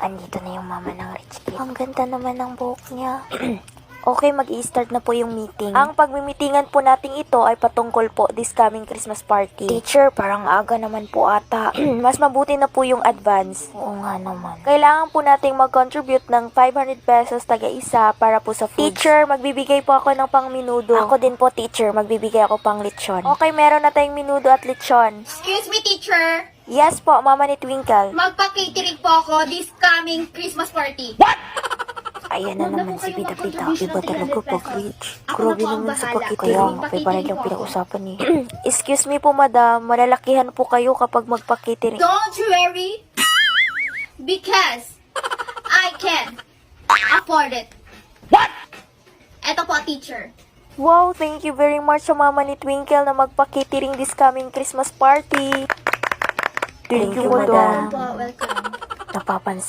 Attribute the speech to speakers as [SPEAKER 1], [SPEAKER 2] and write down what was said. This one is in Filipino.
[SPEAKER 1] Andito na yung mama ng Rich Kid. Ang ganda naman ng buhok niya. Okay, mag-i-start na po yung meeting. Ang pagmimitingan po nating ito ay patungkol po this coming Christmas party. Teacher, parang aga naman po ata. Mas mabuti na po yung advance. Oo nga naman. Kailangan po nating mag-contribute ng 500 pesos taga-isa para po sa foods. Teacher, magbibigay po ako ng pang minudo. Ako din po, teacher. Magbibigay ako pang lechon. Okay, meron na tayong minudo at lechon.
[SPEAKER 2] Excuse me, teacher.
[SPEAKER 1] Yes po, mama ni Twinkle.
[SPEAKER 2] Magpa-catering po ako this coming Christmas party.
[SPEAKER 1] Ayan na
[SPEAKER 2] Huwag na
[SPEAKER 1] naman
[SPEAKER 2] po
[SPEAKER 1] si
[SPEAKER 2] kayo
[SPEAKER 1] Pita Pita.
[SPEAKER 2] mag-contribution
[SPEAKER 1] Iba
[SPEAKER 2] ng
[SPEAKER 1] talaga
[SPEAKER 2] 300
[SPEAKER 1] pag
[SPEAKER 2] pesos.
[SPEAKER 1] rich.
[SPEAKER 2] Ako
[SPEAKER 1] Grabe
[SPEAKER 2] na po ang
[SPEAKER 1] naman sa
[SPEAKER 2] bahala.
[SPEAKER 1] pagkikita.
[SPEAKER 2] Kaya
[SPEAKER 1] Kaya pa
[SPEAKER 2] magpa-catering
[SPEAKER 1] yung
[SPEAKER 2] po
[SPEAKER 1] pinag-usapan eh. Excuse me po madam, malalakihan po kayo kapag magpa-catering.
[SPEAKER 2] Don't worry. Because I can afford it. What? Eto po, teacher.
[SPEAKER 1] Wow, thank you very much sa mama ni Twinkle na magpa-catering this coming Christmas party. Thank you, madam.
[SPEAKER 2] Welcome po, welcome.
[SPEAKER 1] Napapansin